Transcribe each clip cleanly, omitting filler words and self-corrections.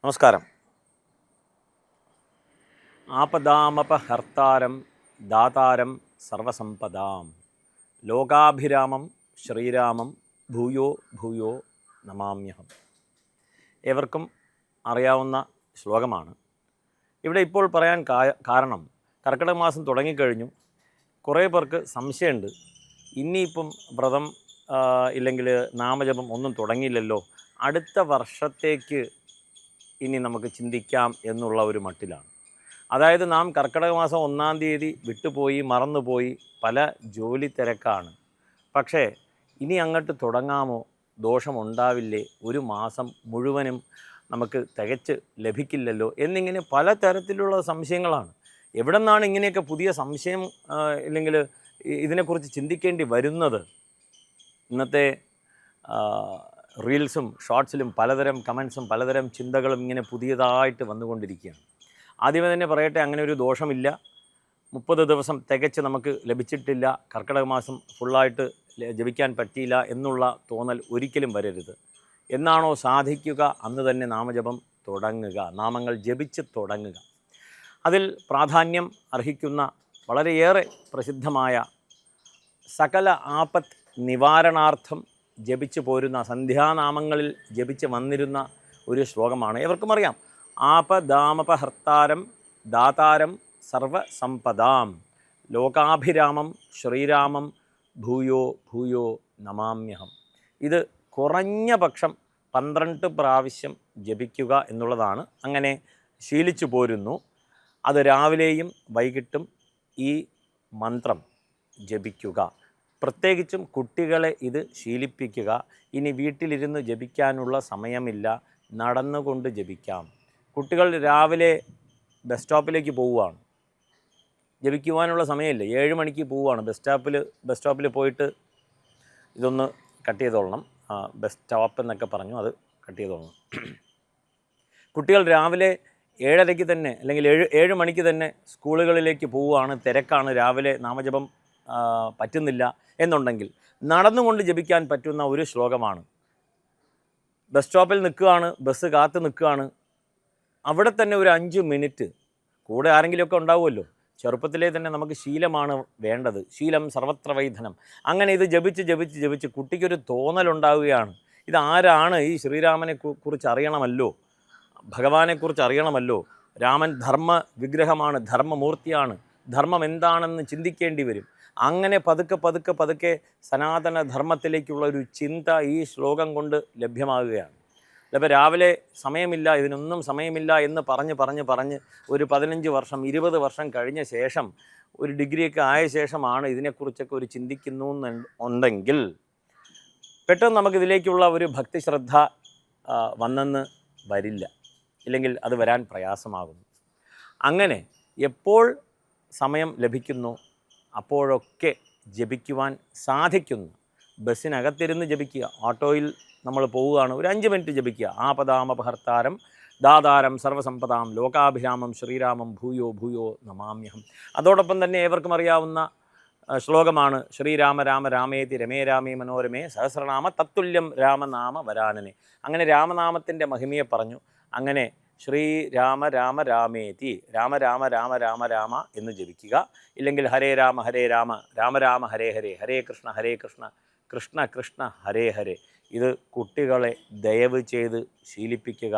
നമസ്കാരം. ആപദാമപഹർത്താരം ദാതാരം സർവസമ്പദാം ലോകാഭിരാമം ശ്രീരാമം ഭൂയോ ഭൂയോ നമാമ്യഹം. ഏവർക്കും അറിയാവുന്ന ശ്ലോകമാണ്. ഇവിടെ ഇപ്പോൾ പറയാൻ കാരണം കർക്കിടക മാസം തുടങ്ങിക്കഴിഞ്ഞു. കുറേ പേർക്ക് സംശയമുണ്ട്, ഇനിയിപ്പം വ്രതം ഇല്ലെങ്കിൽ നാമജപം ഒന്നും തുടങ്ങിയില്ലല്ലോ, അടുത്ത വർഷത്തേക്ക് ഇനി നമുക്ക് ചിന്തിക്കാം എന്നുള്ള ഒരു മട്ടിലാണ്. അതായത് നാം കർക്കിടക മാസം 1-ാം തീയതി വിട്ടുപോയി, മറന്നുപോയി, പല ജോലി തിരക്കാണ്. പക്ഷേ ഇനി അങ്ങോട്ട് തുടങ്ങാമോ, ദോഷമുണ്ടാവില്ലേ, ഒരു മാസം മുഴുവനും നമുക്ക് തികച്ച് ലഭിക്കില്ലല്ലോ എന്നിങ്ങനെ പല തരത്തിലുള്ള സംശയങ്ങളാണ്. എവിടെ നിന്നാണ് ഇങ്ങനെയൊക്കെ പുതിയ സംശയം ഇല്ലെങ്കിൽ ഇതിനെക്കുറിച്ച് ചിന്തിക്കേണ്ടി വരുന്നത്? ഇന്നത്തെ റീൽസും ഷോർട്സിലും പലതരം കമൻസും പലതരം ചിന്തകളും ഇങ്ങനെ പുതിയതായിട്ട് വന്നുകൊണ്ടിരിക്കുകയാണ്. ആദ്യമേ തന്നെ പറയട്ടെ, അങ്ങനെ ഒരു ദോഷമില്ല. 30 ദിവസം തികച്ച് നമുക്ക് ലഭിച്ചിട്ടില്ല, കർക്കിടക മാസം ഫുള്ളായിട്ട് ജപിക്കാൻ പറ്റിയില്ല എന്നുള്ള തോന്നൽ ഒരിക്കലും വരരുത്. എന്നാണോ സാധിക്കുക അന്ന് തന്നെ നാമജപം തുടങ്ങുക, നാമങ്ങൾ ജപിച്ച് തുടങ്ങുക. അതിൽ പ്രാധാന്യം അർഹിക്കുന്ന വളരെയേറെ പ്രസിദ്ധമായ സകല ആപത്ത് നിവാരണാർത്ഥം ജപിച്ചു പോരുന്ന, സന്ധ്യാനാമങ്ങളിൽ ജപിച്ച് വന്നിരുന്ന ഒരു ശ്ലോകമാണ്. ഏവർക്കും അറിയാം. ആപദാമപഹർത്താരം ദാതാരം സർവസമ്പദാം ലോകാഭിരാമം ശ്രീരാമം ഭൂയോ ഭൂയോ നമാമ്യഹം. ഇത് കുറഞ്ഞ പക്ഷം 12 പ്രാവശ്യം ജപിക്കുക എന്നുള്ളതാണ്. അങ്ങനെ ശീലിച്ചു പോരുന്നു. അത് രാവിലെയും വൈകിട്ടും ഈ മന്ത്രം ജപിക്കുക. പ്രത്യേകിച്ചും കുട്ടികളെ ഇത് ശീലിപ്പിക്കുക. ഇനി വീട്ടിലിരുന്ന് ജപിക്കാനുള്ള സമയമില്ല, നടന്നുകൊണ്ട് ജപിക്കാം. കുട്ടികൾ രാവിലെ ബസ് സ്റ്റോപ്പിലേക്ക് പോവുകയാണ്, ജപിക്കുവാനുള്ള സമയമില്ല, 7 മണിക്ക് പോവുകയാണ്. ബസ് സ്റ്റോപ്പിൽ പോയിട്ട് ഇതൊന്ന് കട്ട് ചെയ്തോളണം, ബസ് സ്റ്റോപ്പ് എന്നൊക്കെ പറഞ്ഞു, അത് കട്ട് ചെയ്തോളണം. കുട്ടികൾ രാവിലെ 7:30 തന്നെ അല്ലെങ്കിൽ 7 മണിക്ക് തന്നെ സ്കൂളുകളിലേക്ക് പോവുകയാണ്, തിരക്കാണ്, രാവിലെ നാമജപം പറ്റുന്നില്ല എന്നുണ്ടെങ്കിൽ നടന്നുകൊണ്ട് ജപിക്കാൻ പറ്റുന്ന ഒരു ശ്ലോകമാണ്. ബസ് സ്റ്റോപ്പിൽ നിൽക്കുകയാണ്, ബസ് കാത്ത് നിൽക്കുകയാണ്, അവിടെ തന്നെ ഒരു 5 മിനിറ്റ്, കൂടെ ആരെങ്കിലുമൊക്കെ ഉണ്ടാവുമല്ലോ. ചെറുപ്പത്തിലേ തന്നെ നമുക്ക് ശീലമാണ് വേണ്ടത്, ശീലം സർവത്ര വൈധനം. അങ്ങനെ ഇത് ജപിച്ച് ജപിച്ച് ജപിച്ച് കുട്ടിക്കൊരു തോന്നലുണ്ടാവുകയാണ്, ഇതാരാണ്, ഈ ശ്രീരാമനെ കുറിച്ച് അറിയണമല്ലോ, ഭഗവാനെക്കുറിച്ച് അറിയണമല്ലോ, രാമൻ ധർമ്മ വിഗ്രഹമാണ്, ധർമ്മമൂർത്തിയാണ്, ധർമ്മം എന്താണെന്ന് ചിന്തിക്കേണ്ടി വരും. അങ്ങനെ പതുക്കെ പതുക്കെ പതുക്കെ സനാതന ധർമ്മത്തിലേക്കുള്ള ഒരു ചിന്ത ഈ ശ്ലോകം കൊണ്ട് ലഭ്യമാകുകയാണ്. അപ്പോൾ രാവിലെ സമയമില്ല, ഇതിനൊന്നും സമയമില്ല എന്ന് പറഞ്ഞ് ഒരു 15 വർഷം 20 വർഷം കഴിഞ്ഞ ശേഷം, ഒരു ഡിഗ്രിയൊക്കെ ആയ ശേഷമാണ് ഇതിനെക്കുറിച്ചൊക്കെ ഒരു ചിന്തിക്കുന്നു ഉണ്ടെങ്കിൽ പെട്ടെന്ന് നമുക്കിതിലേക്കുള്ള ഒരു ഭക്തിശ്രദ്ധ വന്നെന്ന് വരില്ല, ഇല്ലെങ്കിൽ അത് വരാൻ പ്രയാസമാകുന്നു. അങ്ങനെ എപ്പോൾ സമയം ലഭിക്കുന്നു അപ്പോഴൊക്കെ ജപിക്കുവാൻ സാധിക്കുന്നു. ബസ്സിനകത്തിരുന്ന് ജപിക്കുക, ഓട്ടോയിൽ നമ്മൾ പോവുകയാണ്, ഒരു 5 മിനിറ്റ് ജപിക്കുക. ആപദാമപഹർത്താരം ദാതാരം സർവസമ്പദാം ലോകാഭിരാമം ശ്രീരാമം ഭൂയോ ഭൂയോ നമാമ്യഹം. അതോടൊപ്പം തന്നെ ഏവർക്കും അറിയാവുന്ന ശ്ലോകമാണ് ശ്രീരാമ രാമ രാമേതി രമേ രാമേ മനോരമേ സഹസ്രനാമ തത്തുല്യം രാമനാമ വരാനനെ. അങ്ങനെ രാമനാമത്തിൻ്റെ മഹിമയെ പറഞ്ഞു. അങ്ങനെ ശ്രീരാമ രാമ രാമേതി, രാമ രാമ രാമ രാമ രാമ എന്ന് ജപിക്കുക. ഇല്ലെങ്കിൽ ഹരേ രാമ ഹരേ രാമ രാമ രാമ ഹരേ ഹരേ, ഹരേ കൃഷ്ണ കൃഷ്ണ കൃഷ്ണ ഹരേ ഹരേ. ഇത് കുട്ടികളെ ദയവ് ചെയ്ത് ശീലിപ്പിക്കുക.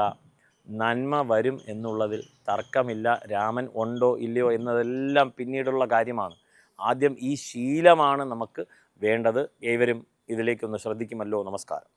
നന്മ വരും എന്നുള്ളതിൽ തർക്കമില്ല. രാമൻ ഉണ്ടോ ഇല്ലയോ എന്നതെല്ലാം പിന്നീടുള്ള കാര്യമാണ്. ആദ്യം ഈ ശീലമാണ് നമുക്ക് വേണ്ടത്. ഏവരും ഇതിലേക്കൊന്ന് ശ്രദ്ധിക്കുമല്ലോ. നമസ്കാരം.